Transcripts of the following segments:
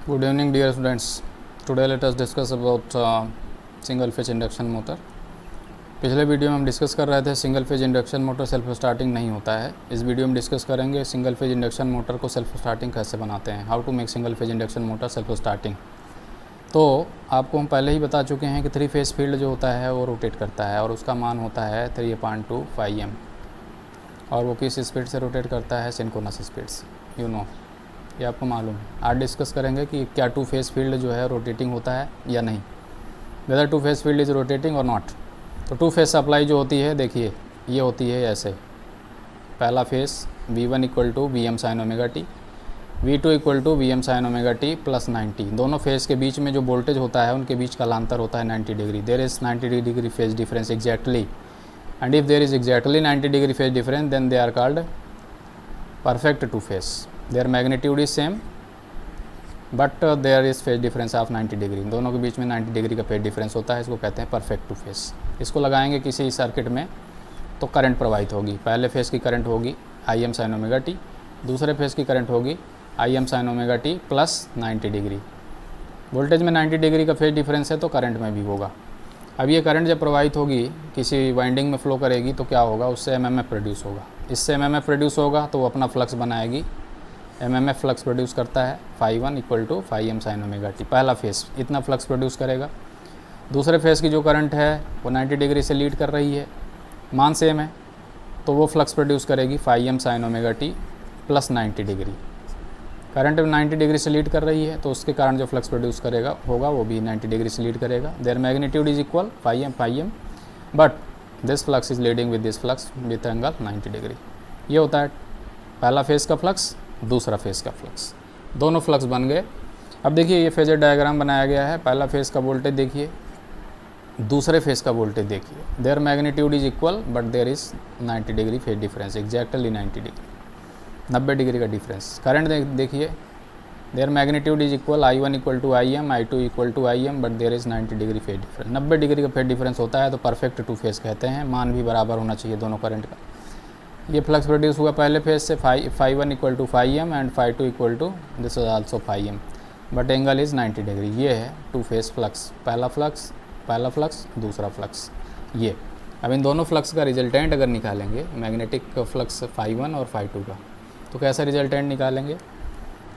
Good evening dear students. Today let us discuss about single phase induction motor. पिछले video में हम discuss कर रहे थे single phase induction motor self starting नहीं होता है। इस वीडियो में डिस्कस करेंगे सिंगल फेज इंडक्शन मोटर को सेल्फ स्टार्टिंग कैसे बनाते हैं, how to make single phase induction motor self starting. तो आपको हम पहले ही बता चुके हैं कि 3 फेज फील्ड जो होता है वो रोटेट करता है और उसका मान होता है 3/2 m और वो किस स्पीड से रोटेट करता है, सिंक्रोनस स्पीड से। ये आपको मालूम है। आज डिस्कस करेंगे कि क्या 2 फेज फील्ड जो है रोटेटिंग होता है या नहीं, whether 2 phase field is rotating और नॉट। तो 2 फेज सप्लाई जो होती है, देखिए ये होती है ऐसे। पहला face V1 = Vm sin omega T, V2 = Vm sin omega T plus 90। दोनों फेज के बीच में जो वोल्टेज होता है उनके बीच का अंतर होता है 90 degree. There is 90 degree phase difference exactly, and if there is exactly 90 degree phase difference then they are called perfect 2 phase. Their magnitude is same but there is phase difference of 90 degree. दोनों के बीच में 90 degree का phase difference होता है, इसको कहते हैं perfect 2 phase. इसको लगाएंगे किसी सर्किट में तो करंट प्रवाहित होगी। पहले फेज की करंट होगी Im sin ओमेगा टी, दूसरे फेज की करंट होगी Im sin omega T plus 90 degree. Voltage में 90 डिग्री का फेज डिफरेंस है तो करंट में भी होगा। अब ये करंट जब प्रवाहित होगी किसी वाइंडिंग में फ्लो करेगी तो क्या होगा, उससे एमएमएफ प्रोड्यूस होगा। इससे एमएमएफ प्रोड्यूस होगा तो वो अपना फ्लक्स बनाएगी। एमएमएफ फ्लक्स प्रोड्यूस करता है ∅1 = ∅m sin ओमेगा टी। पहला फेस इतना फ्लक्स प्रोड्यूस करेगा। दूसरे फेस की जो करंट है वो 90 डिग्री से लीड कर रही है, मान सेम है, तो वो फ्लक्स प्रोड्यूस करेगी ∅m sin omega T plus 90 degree. Current 90 degree से लीड कर रही है तो उसके कारण जो फ्लक्स प्रोड्यूस करेगा होगा वो भी 90 डिग्री से लीड करेगा। There magnitude is equal ∅m but this flux is leading with this flux with angle 90 degree. ये होता है पहला फेस का फ्लक्स, दूसरा फेस का फ्लक्स, दोनों फ्लक्स बन गए। अब देखिए ये फेजर डायग्राम बनाया गया है। पहला फेस का वोल्टेज देखिए, दूसरे फेस का वोल्टेज देखिए। Their magnitude is equal but there is 90 degree phase difference, exactly 90 degree, 90 degree का डिफरेंस। करंट देखिए, their magnitude is equal I1 = Im, I2 = Im but there is 90 degree phase difference. 90 degree का phase difference होता है तो perfect 2 phase कहते हैं। मान भी बराबर होना चाहिए दोनों करंट का। ये फ्लक्स प्रोड्यूस हुआ पहले फेज से ∅1 = ∅m and ∅2 = this is also ∅m but angle is 90 degree. ये है 2 फेज फ्लक्स, पहला फ्लक्स, दूसरा फ्लक्स। ये अब इन दोनों फ्लक्स का रिजल्टेंट अगर निकालेंगे, मैग्नेटिक फ्लक्स ∅1 और ∅2 का, तो कैसा रिजल्टेंट निकालेंगे।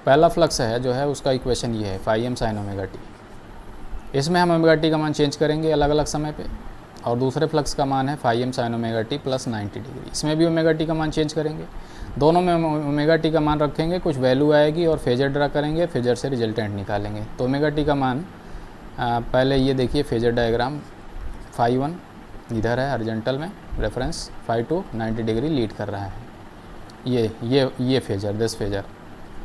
पहला फ्लक्स है जो है उसका इक्वेशन ये है ∅m sin ओमेगा टी। इसमें हम ओमेगा टी का मान चेंज करेंगे अलग अलग समय पे, और दूसरे फ्लक्स का मान है ∅m sin omega T plus 90 degree. इसमें भी ओमेगा टी का मान चेंज करेंगे, दोनों में ओमेगा टी का मान रखेंगे, कुछ वैल्यू आएगी और फेजर ड्रा करेंगे, फेजर से रिजल्टेंट निकालेंगे। तो ओमेगा टी का मान पहले ये देखिए फेजर डायग्राम, ∅1 इधर है हॉरिजॉन्टल में रेफरेंस, ∅2 90 डिग्री लीड कर रहा है। ये फेजर, दिस फेजर,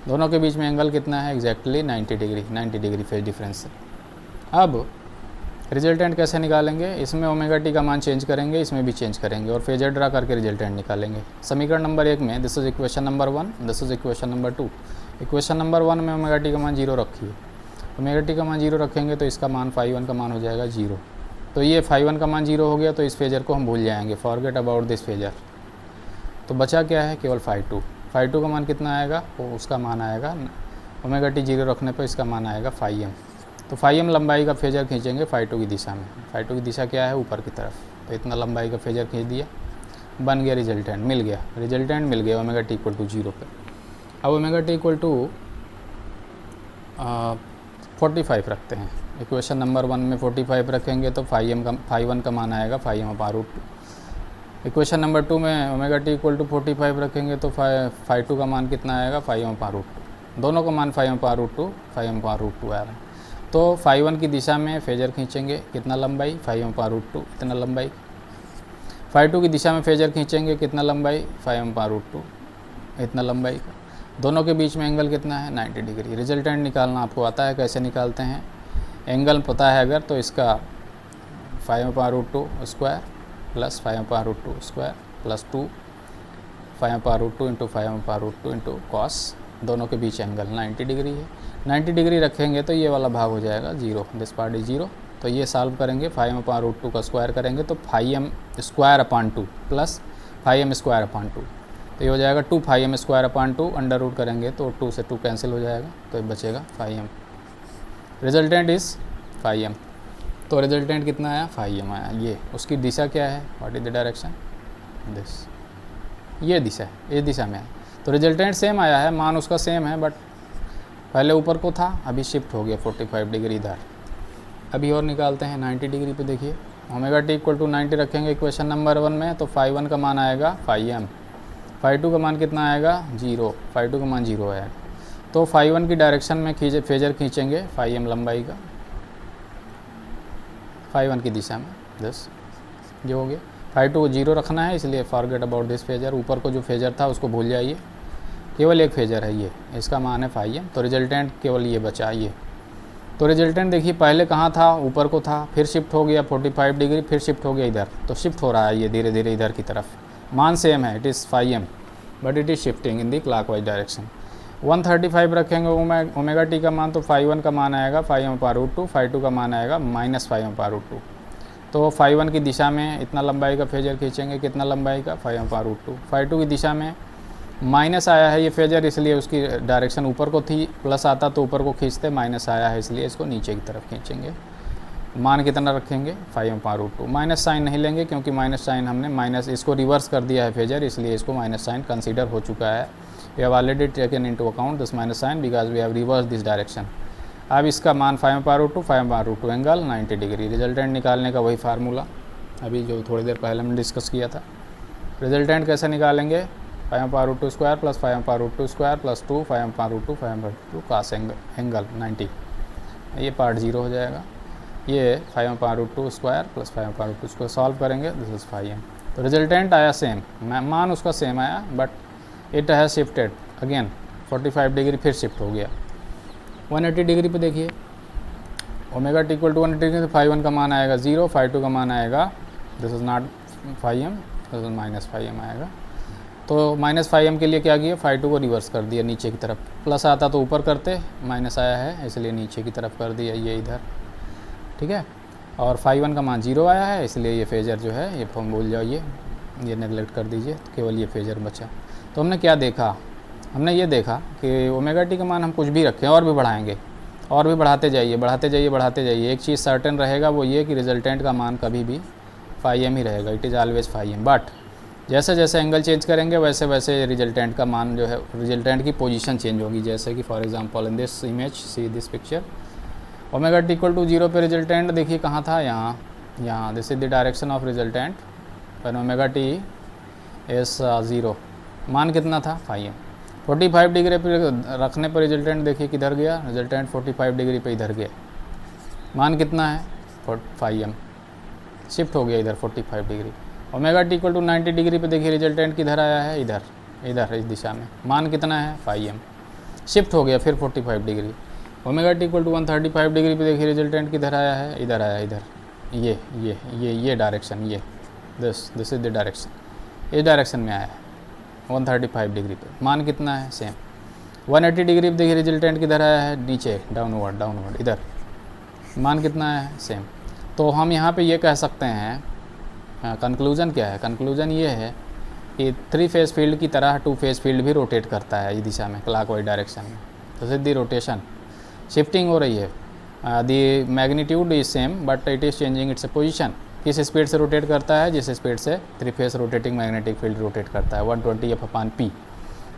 दोनों के बीच में एंगल कितना है, एग्जैक्टली 90 डिग्री फेज डिफरेंस से। अब रिजल्टेंट कैसे निकालेंगे, इसमें ओमेगा टी का मान चेंज करेंगे, इसमें भी चेंज करेंगे और फेजर ड्रा करके रिजल्टेंट निकालेंगे। समीकरण नंबर 1 में this is equation number 1, this is equation number 2। Equation number 1 में ओमेगा टी का मान 0 रखिए। ओमेगा टी का मान 0 रखेंगे तो इसका मान ∅1 का मान हो जाएगा 0। तो ये ∅1 का मान 0 हो गया तो इस फेजर को हम भूल जाएंगे, फॉरगेट अबाउट दिस फेजर। तो बचा क्या है, केवल ∅2 का मान कितना आएगा, वो उसका मान आएगा, ओमेगा टी 0 रखने पर इसका मान आएगा ∅m। तो ∅m लंबाई का फेजर खींचेंगे ∅2 की दिशा में। ∅2 की दिशा क्या है, ऊपर की तरफ, तो इतना लंबाई का फेजर खींच दिया, बन गया रिजल्टेंट, मिल गया ओमेगा टी = 0 पे। अब ओमेगा टी = 45 रखते हैं। इक्वेशन नंबर 1 में 45 रखेंगे तो ∅1 का मान आएगा ∅m/√2। इक्वेशन नंबर 2 में ओमेगा टी = 45 रखेंगे तो ∅2 का मान कितना आएगा, ∅m/√2। दोनों का मान ∅m/√2 आ रहा है। तो ∅1 की दिशा में फेजर खींचेंगे, कितना लंबाई, ∅m/√2 इतना लंबाई। ∅2 की दिशा में फेजर खींचेंगे, कितना लंबाई, ∅m/√2 इतना लंबाई का। दोनों के बीच में एंगल कितना है, 90 डिग्री। रिजल्टेंट निकालना आपको आता है, कैसे निकालते हैं, एंगल पता है अगर तो इसका ∅m/√2 square plus ∅m/√2 square plus 2 ∅m/√2 into ∅m/√2 into cos, दोनों के बीच एंगल 90 डिग्री है। 90 डिग्री रखेंगे तो ये वाला भाग हो जाएगा 0, दिस पार्ट इज 0। तो ये सॉल्व करेंगे, ∅m/√2 का स्क्वायर करेंगे तो ∅m² प्लस ∅m²/2, तो ये हो जाएगा 2 ∅m² /2, अंडर रूट करेंगे तो 2 से 2 कैंसिल हो जाएगा, तो ये बचेगा ∅m। Resultant is phi M. तो रिजल्टेंट कितना आया, फाई एम आया। ये उसकी दिशा क्या है, what is the direction, this, ये दिशा है, इस दिशा में है। तो रिजल्टेंट सेम आया है, मान उसका सेम है, बट पहले ऊपर को था, अभी शिफ्ट हो गया 45 डिग्री इधर। अभी और निकालते हैं 90 डिग्री पे। देखिए ओमेगा टी इक्वल टू 90 रखेंगे इक्वेशन नंबर 1 में, तो फाई 1 का मान आएगा फाई एम, फाई 2 का मान कितना आएगा, 0, फाई 2 का मान 0 आएगा। तो फाई 1 की डायरेक्शन में फेजर खींचेंगे फाई एम लंबाई का, फाई 1 की दिशा में, बस ये हो गया। फाई 2 को 0 रखना है, इसलिए फॉरगेट अबाउट दिस फेजर, ऊपर को जो फेजर था उसको भूल जाइए, केवल एक फेजर है ये, इसका मान है फाई एम। तो रिजल्टेंट केवल ये बचा ये। तो रिजल्टेंट देखिए पहले कहाँ था, ऊपर को था, फिर शिफ्ट हो गया 45 डिग्री, फिर शिफ्ट हो गया इधर। तो शिफ्ट हो रहा है ये धीरे धीरे इधर की तरफ, मान सेम है, it is phi m, but it is shifting in the clockwise direction. 135 रखेंगे ओमेगा टी का मान, तो फाई 1 का मान आएगा फाई एम पार रूट 2, फाई 2 का मान आएगा माइनस फाई एम पार रूट 2। तो फाई 1 की दिशा में इतना लंबाई का फेजर खींचेंगे, कितना लंबाई का, फाई एम पार रूट 2। फाई 2 की दिशा में माइनस आया है ये फेजर, इसलिए उसकी डायरेक्शन ऊपर को थी, प्लस आता तो ऊपर को खींचते, माइनस आया है इसलिए इसको नीचे की तरफ खींचेंगे। मान कितना रखेंगे, फाई एम पार रूट 2। माइनस साइन नहीं लेंगे क्योंकि माइनस साइन हमने माइनस इसको रिवर्स कर दिया है फेजर, इसलिए इसको माइनस साइन कंसीडर हो चुका है। We have already taken into account this minus sign because we have reverse this direction. अब इसका मान फाई एम पार रूट 2, फाई एम पार रूट 2 एंगल 90 डिग्री। रिजल्टेंट निकालने का वही फार्मूला अभी जो थोड़ी देर पहले हमने डिस्कस किया था। रिजल्टेंट कैसे निकालेंगे, फाई एम पार root 2 square plus phi M पार root 2 square plus 2 phi M पार रूट 2 फाई एम पार रूट 2 कास एंगल 90, ये पार्ट 0 हो जाएगा। ये फाई एम पार root 2 square plus phi M पार रूट 2 स्क्वायर सॉल्व करेंगे, दिस इज फाई एम। तो रिजल्टेंट आया सेम, मान उसका सेम आया, but it has shifted again 45 degree, फिर शिफ्ट हो गया 180 डिग्री पे। देखिए omega t equal to 180 degree, तो फाई 1 का मान आएगा 0, फाई 2 का मान आएगा, this is not phi m, this is minus phi m आएगा। तो माइनस फाई एम के लिए क्या किया, फाई 2 को रिवर्स कर दिया नीचे की तरफ, प्लस आता तो ऊपर करते, माइनस आया है इसलिए नीचे की तरफ कर दिया ये इधर, ठीक है। और फाई 1 का मान 0 आया है, इसलिए ये फेजर जो है ये फॉर्म भूल जाइए, ये नेगलेक्ट कर दीजिए, तो केवल ये फेजर बचा। तो हमने क्या देखा, हमने ये देखा कि ओमेगा टी का मान हम कुछ भी रखें और भी बढ़ाएंगे, और भी बढ़ाते जाइए बढ़ाते जाइए बढ़ाते जाइए, एक चीज़ सर्टेन रहेगा, वो ये कि रिजल्टेंट का मान कभी भी फाई एम ही रहेगा, it is always phi m. But जैसे जैसे एंगल चेंज करेंगे वैसे वैसे रिजल्टेंट का मान जो है, रिजल्टेंट की पोजीशन चेंज होगी। जैसे कि for example in this image, see this picture, omega t equal to 0 पे रिजल्टेंट देखिए कहाँ था, यहाँ this is the direction of resultant when omega t is 0, मान कितना था, फाई एम। 45 डिग्री पे रखने पर रिजल्टेंट देखिए किधर गया, रिजल्टेंट 45 डिग्री पे इधर गया, मान कितना है, फाई एम, शिफ्ट हो गया इधर 45 degree. Omega t equal to 90 degree पे देखिए रिजल्टेंट किधर आया है, इधर इधर इस दिशा में, मान कितना है, फाई एम, शिफ्ट हो गया फिर 45 degree. Omega t equal to 135 degree पे देखिए रिजल्टेंट किधर आया है, इधर आया, इधर, ये डायरेक्शन, ये दिस इज द डायरेक्शन, इस डायरेक्शन में आया है 135 डिग्री पे, मान कितना है, सेम। 180 डिग्री पे देखिए रिजल्टेंट किधर आया है, नीचे, डाउनवर्ड इधर, मान कितना है, सेम। तो हम यहाँ पे ये कह सकते हैं, कंक्लूज़न क्या है, कंक्लूज़न ये है कि 3 फेज फील्ड की तरह 2 फेज फील्ड भी रोटेट करता है इस दिशा में, क्लॉकवाइज डायरेक्शन में। तो सीधी रोटेशन, शिफ्टिंग हो रही है, दी magnitude is same but it is changing its position. किस स्पीड से रोटेट करता है, जिस स्पीड से 3 phase rotating magnetic field rotate करता है, 120 एफ अपान पी।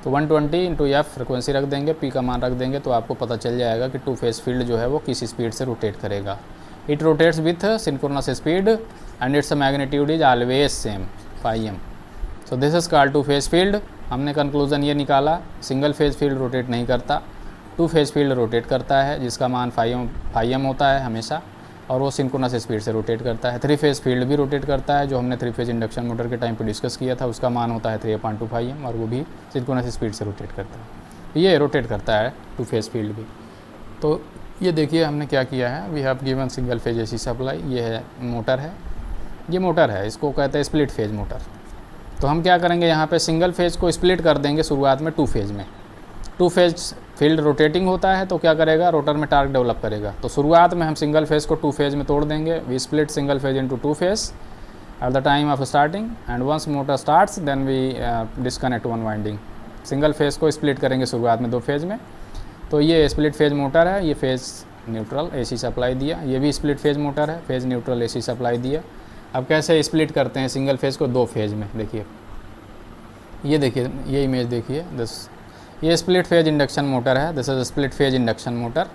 तो 120 इंटू एफ फ्रिक्वेंसी रख देंगे, पी का मान रख देंगे, तो आपको पता चल जाएगा कि 2 फेज फील्ड जो है वो किस स्पीड से रोटेट करेगा। It rotates with synchronous speed and its magnitude is always same, phi m. So this is called 2 phase field. हमने कंक्लूजन ये निकाला, सिंगल फेज फील्ड रोटेट नहीं करता, 2 फेज फील्ड रोटेट करता है, जिसका मान फाई एम होता है हमेशा, और वो सिंक्रोनस स्पीड से रोटेट करता है। 3 फेज फील्ड भी रोटेट करता है, जो हमने 3 फेज इंडक्शन मोटर के टाइम पे डिस्कस किया था, उसका मान होता है 3/2 फाई एम, और वो भी सिंक्रोनस स्पीड से रोटेट करता है। ये रोटेट करता है 2 फेज फील्ड भी। तो ये देखिए हमने क्या किया है, we have given single phase AC supply, ये है मोटर है, ये मोटर है, इसको कहते हैं स्प्लिट फेज मोटर। तो हम क्या करेंगे, यहाँ पे सिंगल फेज को स्प्लिट कर देंगे शुरुआत में 2 फेज में। 2 फेज फील्ड रोटेटिंग होता है तो क्या करेगा, रोटर में टार्क डेवलप करेगा। तो शुरुआत में हम सिंगल फेज को 2 फेज में तोड़ देंगे, we split single phase into 2 phase at the time of starting, and once motor starts then we disconnect 1 winding. Single phase को स्प्लिट करेंगे शुरुआत में 2 फेज में। तो ये स्प्लिट फेज मोटर है, ये फेज न्यूट्रल एसी सप्लाई दिया। ये भी स्प्लिट फेज मोटर है, फेज न्यूट्रल एसी सप्लाई दिया। अब कैसे स्प्लिट करते हैं सिंगल फेज को दो फेज में, देखिए ये देखिए, ये इमेज देखिए, ये स्प्लिट फेज इंडक्शन मोटर है। This is split phase induction motor.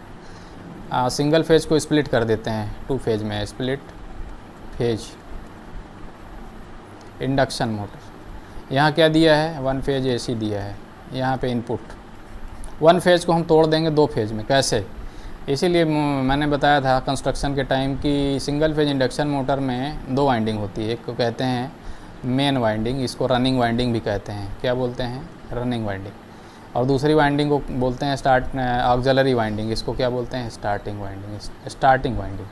Single phase को स्प्लिट कर देते हैं टू फेज में, स्प्लिट फेज इंडक्शन मोटर। यहाँ क्या दिया है, वन फेज एसी दिया है। यहाँ पे इनपुट वन फेज को हम तोड़ देंगे दो फेज में, कैसे? इसीलिए मैंने बताया था कंस्ट्रक्शन के टाइम कि सिंगल फेज इंडक्शन मोटर में दो वाइंडिंग होती है। एक को कहते हैं मेन वाइंडिंग, इसको रनिंग वाइंडिंग भी कहते हैं। क्या बोलते हैं? Running winding. और दूसरी वाइंडिंग को बोलते हैं ऑक्सिलरी वाइंडिंग, इसको क्या बोलते हैं? Starting winding. स्टार्टिंग वाइंडिंग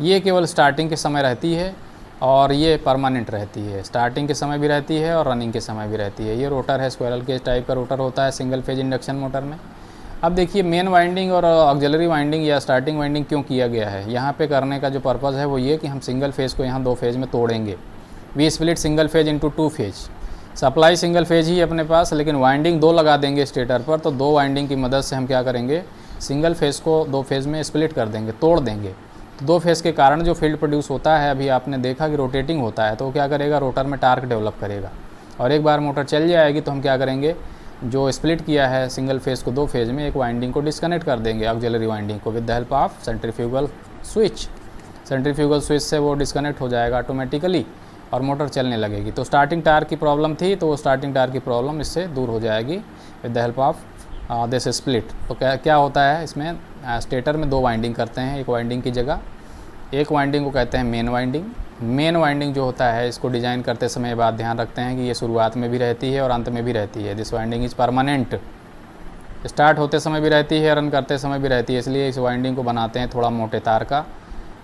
ये केवल स्टार्टिंग के समय रहती है और ये परमानेंट रहती है। स्टार्टिंग के समय भी रहती है और रनिंग के समय भी रहती है। ये रोटर है, स्क्वायरल केज टाइप का रोटर होता है सिंगल फेज इंडक्शन मोटर में। अब देखिए मेन वाइंडिंग और ऑक्सिलरी वाइंडिंग या स्टार्टिंग वाइंडिंग क्यों किया गया है यहाँ पे करने का जो पर्पज़ है वो ये कि हम सिंगल फेज़ को यहाँ दो फेज़ में तोड़ेंगे। We split single phase into two phase. Supply single phase ही अपने पास, लेकिन वाइंडिंग दो लगा देंगे स्टेटर पर, तो दो वाइंडिंग की मदद से हम क्या करेंगे, सिंगल फेज़ को दो फेज़ में स्प्लिट कर देंगे, तोड़ देंगे। तो दो फेज़ के कारण जो फील्ड प्रोड्यूस होता है, अभी आपने देखा कि रोटेटिंग होता है, तो वो क्या करेगा, रोटर में टार्क डेवलप करेगा। और एक बार मोटर चल जाएगी तो हम क्या करेंगे, जो स्प्लिट किया है सिंगल फेज़ को दो फेज़ में, एक वाइंडिंग को डिस्कनेक्ट कर देंगे, ऑक्सिलरी वाइंडिंग को, with the help of centrifugal switch. Centrifugal switch से वो डिस्कनेक्ट हो जाएगा ऑटोमेटिकली और मोटर चलने लगेगी। तो स्टार्टिंग टार्क की प्रॉब्लम थी, तो वो स्टार्टिंग टार्क की प्रॉब्लम इससे दूर हो जाएगी with the help of this split. तो क्या होता है इसमें, स्टेटर में दो वाइंडिंग करते हैं एक वाइंडिंग की जगह। एक वाइंडिंग को कहते हैं मेन वाइंडिंग। मेन वाइंडिंग जो होता है, इसको डिज़ाइन करते समय बात ध्यान रखते हैं कि ये शुरुआत में भी रहती है और अंत में भी रहती है। This winding is permanent. Start होते समय भी रहती है, रन करते समय भी रहती है, इसलिए इस वाइंडिंग को बनाते हैं थोड़ा मोटे तार का।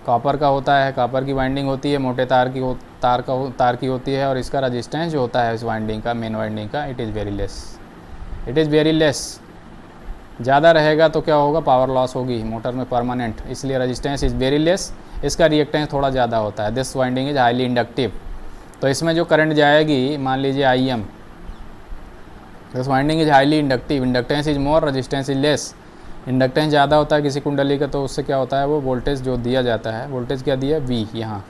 कॉपर का होता है, कॉपर की वाइंडिंग होती है, मोटे तार की होती है। और इसका रजिस्टेंस जो होता है इस वाइंडिंग का, मेन वाइंडिंग का, it is very less. It is very less. ज़्यादा रहेगा तो क्या होगा, पावर लॉस होगी मोटर में परमानेंट, इसलिए रजिस्टेंस इज़ वेरी लेस। इसका रिएक्टेंस थोड़ा ज़्यादा होता है। This winding is highly inductive. तो इसमें जो करंट जाएगी, मान लीजिए IM, this winding is highly inductive. Inductance is more, resistance is less. Inductance ज़्यादा होता है किसी कुंडली का, तो उससे क्या होता है, वो वोल्टेज जो दिया जाता है, वोल्टेज क्या दिया, V यहाँ,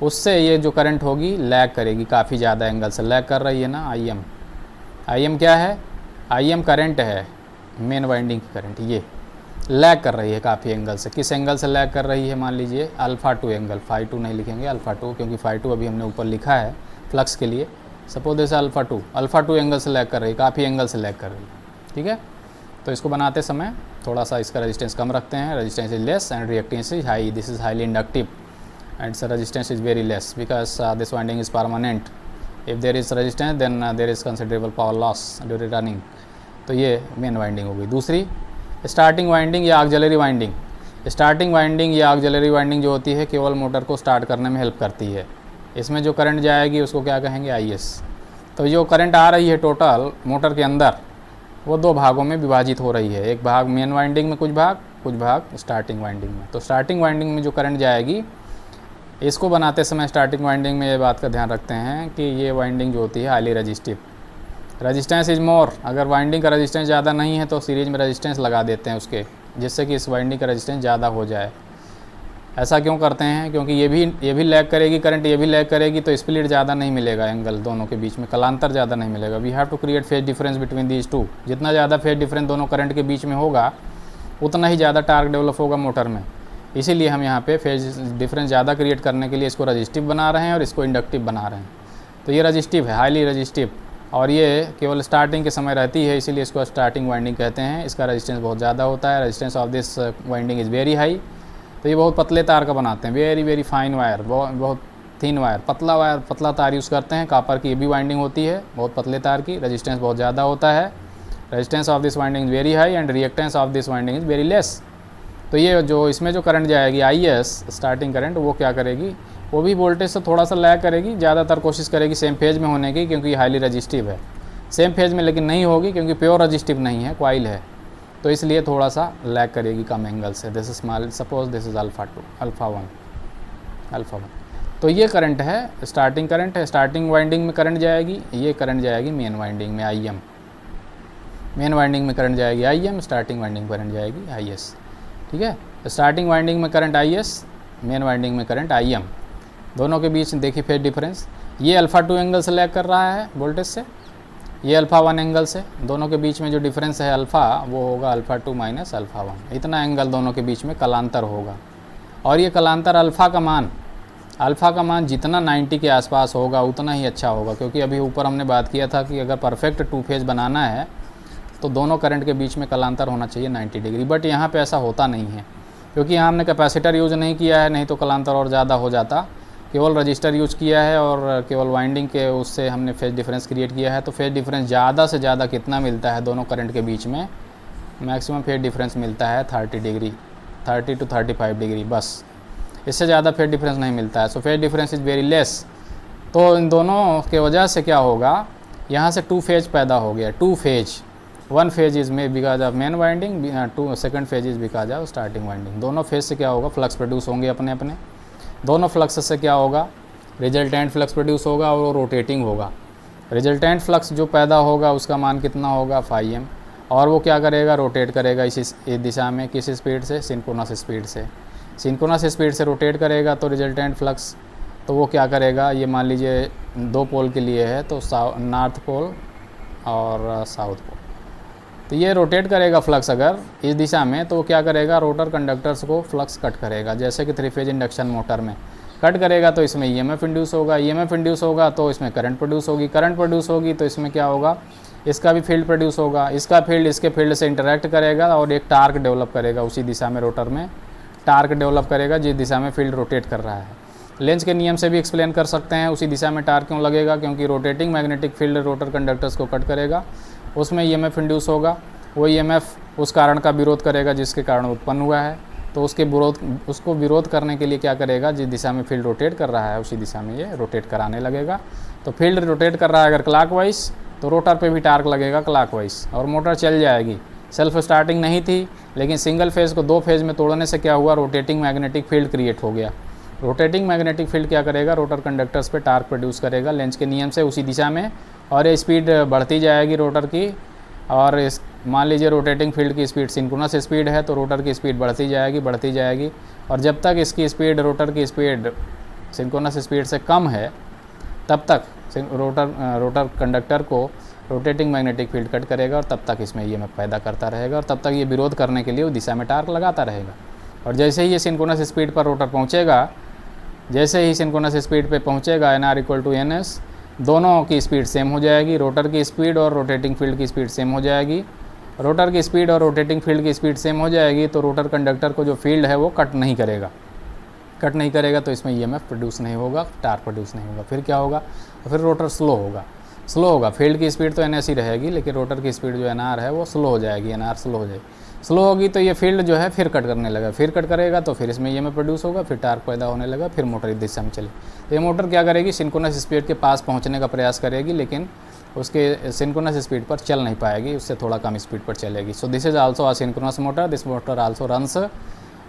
उससे ये जो करंट होगी लैग करेगी काफ़ी ज़्यादा एंगल से। लैग कर रही है ना IM क्या है, IM करंट है, मेन वाइंडिंग की करंट, ये लैग कर रही है काफ़ी एंगल से। किस एंगल से लैग कर रही है, मान लीजिए α2 एंगल, φ2 नहीं लिखेंगे, α2, क्योंकि φ2 अभी हमने ऊपर लिखा है फ्लक्स के लिए। सपोज जैसे α2 एंगल से लैग कर रही है, काफ़ी एंगल से लैग कर रही है, ठीक है। तो इसको बनाते समय थोड़ा सा इसका रेजिस्टेंस कम रखते हैं, resistance is less and reactance is high. This is highly inductive and resistance is very less because this winding is permanent. If there is resistance then there is considerable power loss during running. तो ये main winding हो गई। दूसरी starting winding या auxiliary winding. Starting winding या auxiliary winding जो होती है, केवल मोटर को स्टार्ट करने में हेल्प करती है। इसमें जो करंट जाएगी उसको क्या कहेंगे, IS। तो जो करंट आ रही है टोटल मोटर के अंदर, वो दो भागों में विभाजित हो रही है। एक भाग मेन वाइंडिंग में, कुछ भाग स्टार्टिंग वाइंडिंग में। तो स्टार्टिंग वाइंडिंग में जो करंट जाएगी, इसको बनाते समय स्टार्टिंग वाइंडिंग में ये बात का ध्यान रखते हैं कि ये वाइंडिंग जो होती है highly resistive. Resistance is more. अगर वाइंडिंग का रजिस्टेंस ज़्यादा नहीं है तो सीरीज में रजिस्टेंस लगा देते हैं उसके, जिससे कि इस वाइंडिंग का रजिस्टेंस ज़्यादा हो जाए। ऐसा क्यों करते हैं, क्योंकि ये भी लैग करेगी करंट, ये भी लैग करेगी, तो स्प्लिट ज़्यादा नहीं मिलेगा, एंगल दोनों के बीच में कलांतर ज़्यादा नहीं मिलेगा। We have to create phase difference between these two. जितना ज़्यादा फेज डिफरेंस दोनों करंट के बीच में होगा, उतना ही ज़्यादा टार्क डेवलप होगा मोटर में। इसीलिए हम यहाँ पे फेज डिफरेंस ज़्यादा क्रिएट करने के लिए इसको रजिस्टिव बना रहे हैं और इसको इंडक्टिव बना रहे हैं। तो ये रजिस्टिव है, हाईली रजिस्टिव, और ये केवल स्टार्टिंग के समय रहती है, इसीलिए इसको स्टार्टिंग वाइंडिंग कहते हैं। इसका रेजिस्टेंस बहुत ज़्यादा होता है, resistance of this winding is very high. तो ये बहुत पतले तार का बनाते हैं, वेरी फाइन वायर, बहुत थिन वायर, पतला तार यूज़ करते हैं। कॉपर की ये भी वाइंडिंग होती है, बहुत पतले तार की, रेजिस्टेंस बहुत ज़्यादा होता है। Resistance of this winding is very high and reactance of this winding is very less. तो ये जो इसमें जो करंट जाएगी IS, स्टार्टिंग करंट, वो क्या करेगी, वो भी वोल्टेज से थोड़ा सा लैग करेगी, ज़्यादातर कोशिश करेगी सेम फेज में होने की, क्योंकि हाईली रजिस्टिव है। सेम फेज में लेकिन नहीं होगी, क्योंकि प्योर रजिस्टिव नहीं है, कॉइल है, तो इसलिए थोड़ा सा लैग करेगी कम एंगल से। This is small, suppose this is α2, α1। तो ये करंट है, स्टार्टिंग करंट है, स्टार्टिंग वाइंडिंग में करंट जाएगी, ये करंट जाएगी मेन वाइंडिंग में IM। मेन वाइंडिंग में करंट जाएगी IM, स्टार्टिंग वाइंडिंग में करंट जाएगी IS। ठीक है। स्टार्टिंग वाइंडिंग में करंट IS, मेन वाइंडिंग में करंट IM, दोनों के बीच देखिए फेज डिफरेंस। ये अल्फ़ा 2 एंगल से लैग कर रहा है वोल्टेज से, ये अल्फ़ा 1 एंगल से। दोनों के बीच में जो डिफरेंस है अल्फ़ा, वो होगा अल्फ़ा 2 माइनस अल्फ़ा 1। इतना एंगल दोनों के बीच में कलांतर होगा। और ये कलांतर अल्फ़ा का मान जितना 90 के आसपास होगा उतना ही अच्छा होगा, क्योंकि अभी ऊपर हमने बात किया था कि अगर परफेक्ट 2 फेज बनाना है तो दोनों करंट के बीच में कलांतर होना चाहिए 90 डिग्री। बट यहाँ पे ऐसा होता नहीं है, क्योंकि यहाँ हमने कैपेसिटर यूज़ नहीं किया है, नहीं तो कलांतर और ज़्यादा हो जाता। केवल रजिस्टर यूज़ किया है और केवल वाइंडिंग के उससे हमने फेज डिफरेंस क्रिएट किया है। तो फेज डिफरेंस ज़्यादा से ज़्यादा कितना मिलता है दोनों करंट के बीच में? मैक्सिमम फेज डिफरेंस मिलता है 30 डिग्री, 30 to 35 डिग्री, बस। इससे ज़्यादा फेज डिफरेंस नहीं मिलता है। So phase difference is very less. तो इन दोनों के वजह से क्या होगा, यहाँ से 2 फेज पैदा हो गया। 2 फेज, 1 फेज इज में because of main winding, second phase is because of starting winding. दोनों फेज से क्या होगा, फ्लक्स प्रोड्यूस होंगे अपने अपने। दोनों फ्लक्स से क्या होगा, रिजल्टेंट फ्लक्स प्रोड्यूस होगा और वो रोटेटिंग होगा। रिजल्टेंट फ्लक्स जो पैदा होगा उसका मान कितना होगा, φm, और वो क्या करेगा, रोटेट करेगा इस दिशा में। किस स्पीड से, सिंक्रोनस स्पीड से। सिंक्रोनस स्पीड से रोटेट करेगा तो रिजल्टेंट फ्लक्स, तो वो क्या करेगा, ये मान लीजिए 2 पोल के लिए है, तो नॉर्थ पोल और साउथ पोल, तो ये रोटेट करेगा फ्लक्स अगर इस दिशा में, तो क्या करेगा, रोटर कंडक्टर्स को फ्लक्स कट करेगा। जैसे कि 3 फेज इंडक्शन मोटर में कट करेगा तो इसमें EMF इंड्यूस होगा, EMF इंड्यूस होगा तो इसमें करंट प्रोड्यूस होगी, करंट प्रोड्यूस होगी तो इसमें क्या होगा, इसका भी फील्ड प्रोड्यूस होगा। इसका फील्ड इसके फील्ड से इंटरेक्ट करेगा और एक टार्क डेवलप करेगा उसी दिशा में। रोटर में टार्क डेवलप करेगा जिस दिशा में फील्ड रोटेट कर रहा है। लेंज के नियम से भी एक्सप्लेन कर सकते हैं उसी दिशा में टार्क क्यों लगेगा, क्योंकि rotating magnetic field rotor conductors को कट करेगा, उसमें EMF इंड्यूस होगा। वो EMF उस कारण का विरोध करेगा जिसके कारण उत्पन्न हुआ है, तो उसको विरोध करने के लिए क्या करेगा, जिस दिशा में फील्ड रोटेट कर रहा है उसी दिशा में ये रोटेट कराने लगेगा। तो फील्ड रोटेट कर रहा है अगर क्लॉकवाइज, तो रोटर पे भी टार्क लगेगा क्लॉकवाइज और मोटर चल जाएगी। सेल्फ स्टार्टिंग नहीं थी, लेकिन सिंगल फेज़ को 2 फेज़ में तोड़ने से क्या हुआ, रोटेटिंग मैग्नेटिक फील्ड क्रिएट हो गया। रोटेटिंग मैग्नेटिक फील्ड क्या करेगा, रोटर कंडक्टर्स पे टार्क प्रोड्यूस करेगा लेंज के नियम से उसी दिशा में, और ये स्पीड बढ़ती जाएगी रोटर की। और इस मान लीजिए रोटेटिंग फील्ड की स्पीड सिंक्रोनस स्पीड है, तो रोटर की स्पीड बढ़ती जाएगी, और जब तक इसकी स्पीड, रोटर की स्पीड सिंक्रोनस स्पीड से कम है, तब तक रोटर कंडक्टर को रोटेटिंग मैग्नेटिक फील्ड कट करेगा और तब तक इसमें EMF पैदा करता रहेगा, और तब तक ये विरोध करने के लिए उस दिशा में टार्क लगाता रहेगा। और जैसे ही ये सिंक्रोनस स्पीड पर रोटर पहुँचेगा, जैसे ही सिंक्रोनस स्पीड पे पहुँचेगा NR=NS, दोनों की स्पीड सेम हो जाएगी। रोटर की स्पीड और रोटेटिंग फील्ड की स्पीड सेम हो जाएगी। रोटर की स्पीड और रोटेटिंग फील्ड की स्पीड सेम हो जाएगी तो रोटर कंडक्टर को जो फील्ड है वो कट नहीं करेगा, तो इसमें EMF प्रोड्यूस नहीं होगा, टार्क प्रोड्यूस नहीं होगा। फिर क्या होगा, फिर रोटर स्लो होगा। फील्ड की स्पीड तो NS ही रहेगी, लेकिन रोटर की स्पीड जो NR है वो स्लो हो जाएगी, NR स्लो हो जाएगी। स्लो होगी तो ये फील्ड जो है फिर कट करने लगा, फिर कट करेगा तो फिर इसमें EMF प्रोड्यूस होगा, फिर टार्क पैदा होने लगा, फिर मोटर इस दिशा में चले। तो ये मोटर क्या करेगी, सिंक्रोनस स्पीड के पास पहुंचने का प्रयास करेगी, लेकिन उसके सिंक्रोनस स्पीड पर चल नहीं पाएगी, उससे थोड़ा कम स्पीड पर चलेगी। सो this is also a synchronous motor, this motor also runs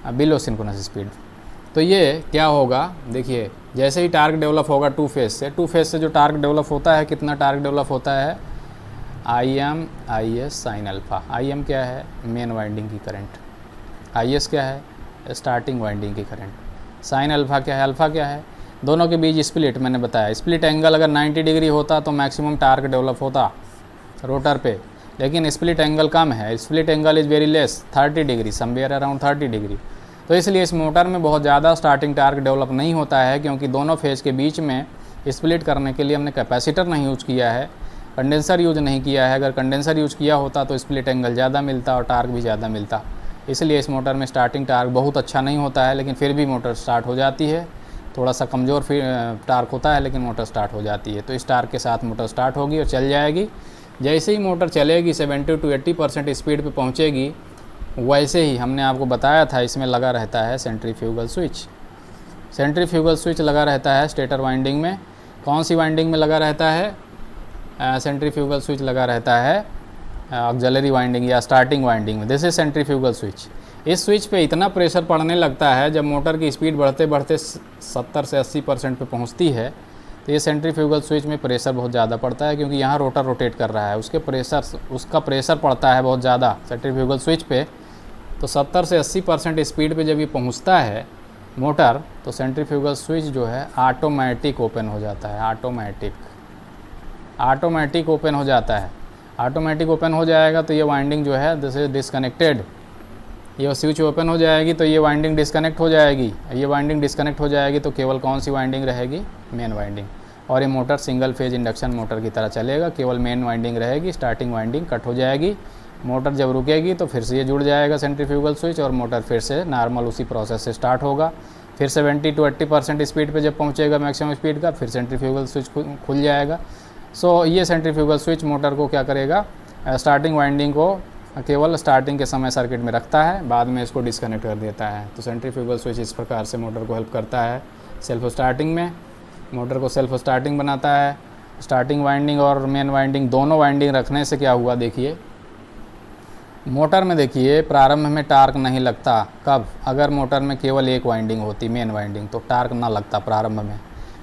below synchronous speed. तो ये क्या होगा, देखिए जैसे ही टार्क डेवलप होगा 2 फेज से जो टार्क डेवलप होता है, कितना टार्क डेवलप होता है, IM IS sine alpha. IM क्या है, मेन वाइंडिंग की करंट, IS क्या है, स्टार्टिंग वाइंडिंग की करंट, साइन अल्फ़ा क्या है, अल्फ़ा क्या है, दोनों के बीच स्प्लिट। मैंने बताया स्प्लिट एंगल अगर 90 डिग्री होता तो मैक्सिमम टार्क डेवलप होता रोटर पे, लेकिन स्प्लिट एंगल कम है, split angle is very less, 30 degree, somewhere around 30 degree. तो इसलिए इस मोटर में बहुत ज़्यादा स्टार्टिंग टार्क डेवलप नहीं होता है, क्योंकि दोनों फेज़ के बीच में स्प्लिट करने के लिए हमने कैपेसिटर नहीं यूज़ किया है, कंडेंसर यूज़ नहीं किया है। अगर कंडेंसर यूज़ किया होता तो स्प्लिट एंगल ज़्यादा मिलता और टार्क भी ज़्यादा मिलता। इसलिए इस मोटर में स्टार्टिंग टार्क बहुत अच्छा नहीं होता है, लेकिन फिर भी मोटर स्टार्ट हो जाती है। थोड़ा सा कमज़ोर टार्क होता है, लेकिन मोटर स्टार्ट हो जाती है। तो इस टार्क के साथ मोटर स्टार्ट होगी और चल जाएगी। जैसे ही मोटर चलेगी 70 to 80% स्पीड पे पहुंचेगी, वैसे ही हमने आपको बताया था इसमें लगा रहता है सेंट्रीफ्यूगल स्विच। सेंट्रीफ्यूगल स्विच लगा रहता है स्टेटर वाइंडिंग में। कौन सी वाइंडिंग में लगा रहता है, सेंट्रीफ्यूगल स्विच लगा रहता है ऑक्सिलरी वाइंडिंग या स्टार्टिंग वाइंडिंग में। This is centrifugal switch. इस स्विच पे इतना प्रेशर पड़ने लगता है जब मोटर की स्पीड बढ़ते बढ़ते 70 से 80% पे पहुंचती है, तो ये सेंट्रीफ्यूगल स्विच में प्रेशर बहुत ज़्यादा पड़ता है, क्योंकि यहाँ रोटर रोटेट कर रहा है, उसका प्रेशर पड़ता है बहुत ज़्यादा सेंट्रीफ्यूगल स्विच पे। तो 70 से 80% स्पीड पे जब ये पहुंचता है मोटर, तो सेंट्रीफ्यूगल स्विच जो है ऑटोमेटिक ओपन हो जाता है। ऑटोमेटिक ओपन हो जाता है। ऑटोमेटिक ओपन हो जाएगा तो ये वाइंडिंग जो है दिस इज डिस्कनेक्टेड, ये स्विच ओपन हो जाएगी तो ये वाइंडिंग डिस्कनेक्ट हो जाएगी। ये वाइंडिंग डिस्कनेक्ट हो जाएगी तो केवल कौन सी वाइंडिंग रहेगी? Main winding. और ये motor single phase induction motor की तरह चलेगा, केवल मेन वाइंडिंग रहेगी, स्टार्टिंग वाइंडिंग कट हो जाएगी। मोटर जब रुकेगी तो फिर से ये जुड़ जाएगा सेंट्रीफ्यूगल स्विच और मोटर फिर से नॉर्मल उसी प्रोसेस से स्टार्ट होगा। फिर 70 to 80% स्पीड पे जब पहुंचेगा मैक्सिमम स्पीड का, फिर सेंट्रीफ्यूगल स्विच खुल जाएगा। सो ये सेंट्रीफ्यूगल स्विच मोटर को क्या करेगा? स्टार्टिंग वाइंडिंग को केवल स्टार्टिंग के समय सर्किट में रखता है, बाद में इसको डिस्कनेक्ट कर देता है। तो सेंट्रीफ्यूगल स्विच इस प्रकार से मोटर को हेल्प करता है सेल्फ स्टार्टिंग में, मोटर को सेल्फ स्टार्टिंग बनाता है। स्टार्टिंग वाइंडिंग और मेन वाइंडिंग दोनों वाइंडिंग रखने से क्या हुआ देखिए, मोटर में देखिए प्रारंभ में टार्क नहीं लगता। कब? अगर मोटर में केवल एक वाइंडिंग होती मेन वाइंडिंग, तो टार्क ना लगता प्रारंभ में।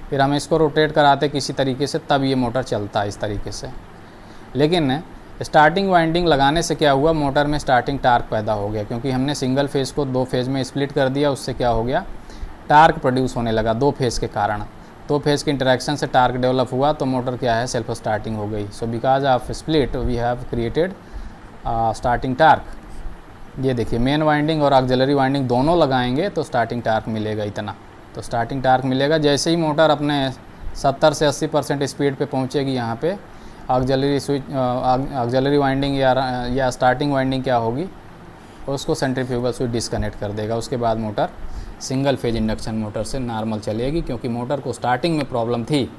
फिर हम इसको रोटेट कराते किसी तरीके से, तब ये मोटर चलता है इस तरीके से। लेकिन स्टार्टिंग वाइंडिंग लगाने से क्या हुआ, मोटर में स्टार्टिंग टार्क पैदा हो गया, क्योंकि हमने सिंगल फेज़ को 2 फेज़ में स्प्लिट कर दिया। उससे क्या हो गया, टार्क प्रोड्यूस होने लगा 2 फेज़ के कारण। 2 फेज़ के इंटरेक्शन से टार्क डेवलप हुआ, तो मोटर क्या है, सेल्फ स्टार्टिंग हो गई। So because of split we have created starting torque. ये देखिए मेन वाइंडिंग और ऑक्सिलरी वाइंडिंग दोनों लगाएंगे तो स्टार्टिंग टार्क मिलेगा इतना। तो स्टार्टिंग टार्क मिलेगा जैसे ही मोटर अपने 70 से 80% स्पीड पे पहुंचेगी। यहाँ पे ऑक्सिलरी स्विच ऑक्सिलरी वाइंडिंग या स्टार्टिंग वाइंडिंग क्या होगी, उसको सेंट्रीफ्यूगल स्विच डिस्कनेक्ट कर देगा। उसके बाद motor single phase induction motor से नॉर्मल चलेगी, क्योंकि मोटर को स्टार्टिंग में प्रॉब्लम थी,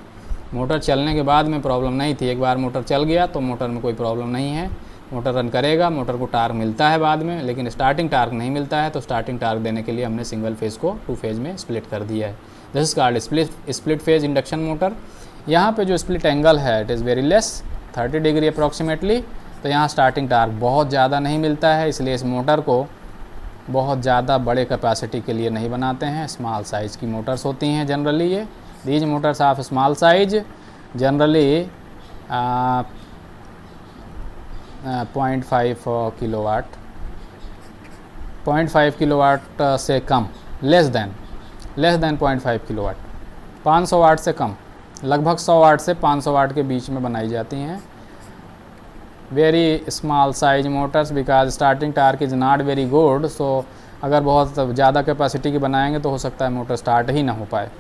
मोटर चलने के बाद में प्रॉब्लम नहीं थी। एक बार मोटर चल गया तो मोटर में कोई प्रॉब्लम नहीं है, मोटर रन करेगा, मोटर को टार्क मिलता है बाद में, लेकिन स्टार्टिंग टार्क नहीं मिलता है। तो स्टार्टिंग टार्क देने के लिए हमने सिंगल फेज़ को 2 फेज़ में स्प्लिट कर दिया है। This is called split phase induction motor. यहाँ पे जो स्प्लिट एंगल है it is very less, 30 degree approximately. तो यहाँ स्टार्टिंग टार्क बहुत ज़्यादा नहीं मिलता है, इसलिए इस मोटर को बहुत ज़्यादा बड़े कैपेसिटी के लिए नहीं बनाते हैं। स्मॉल साइज़ की मोटर्स होती हैं जनरली। ये these Motors of small size generally 0.5 kilowatt, 0.5 kilowatt से कम, लेस देन 0.5 किलोवाट, 500 वाट से कम, लगभग 100 वाट से 500 वाट के बीच में बनाई जाती हैं। Very small size motors because starting torque is not very good. So अगर बहुत ज़्यादा कैपेसिटी की बनाएंगे तो हो सकता है मोटर स्टार्ट ही ना हो पाए।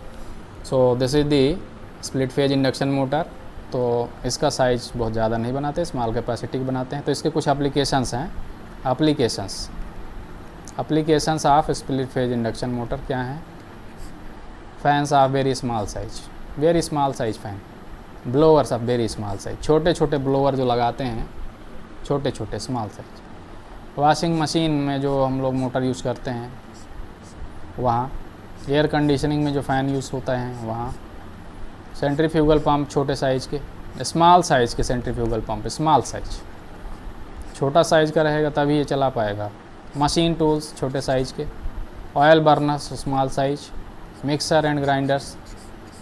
So this is the split phase induction motor. तो इसका साइज़ बहुत ज़्यादा नहीं बनाते, स्मॉल कैपेसिटी की बनाते हैं। तो इसके कुछ एप्लीकेशंस हैं। Applications of split phase induction motor क्या हैं? Fans of very small size fan, blowers of very small size, छोटे छोटे ब्लोअर जो लगाते हैं, छोटे छोटे स्मॉल साइज। वॉशिंग मशीन में जो हम लोग मोटर यूज़ करते हैं वहाँ, एयर कंडीशनिंग में जो फ़ैन यूज़ होता है वहाँ, सेंट्रीफ्यूगल पंप छोटे साइज़ के, स्मॉल साइज़ के सेंट्रीफ्यूगल पंप, स्मॉल साइज, छोटा साइज़ का रहेगा तभी ये चला पाएगा। मशीन टूल्स छोटे साइज़ के, oil burners small size, mixer and grinders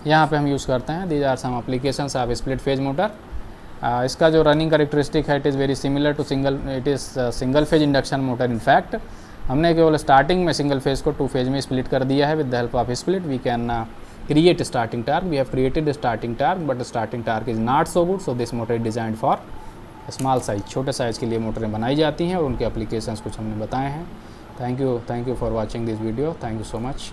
यहाँ पे हम यूज़ करते हैं। These are some applications of split phase motor. इसका जो रनिंग करेक्टरिस्टिक है it is very similar to single phase induction motor. In fact हमने केवल स्टार्टिंग में सिंगल फेज को 2 फेज में स्प्लिट कर दिया है। With the help of split we can create starting torque. We have created starting torque, but starting torque is not so good. So this motor is designed for small size, छोटे size के लिए मोटरें बनाई जाती हैं और उनके applications कुछ हमने बताए हैं। Thank you for watching this video. Thank you so much.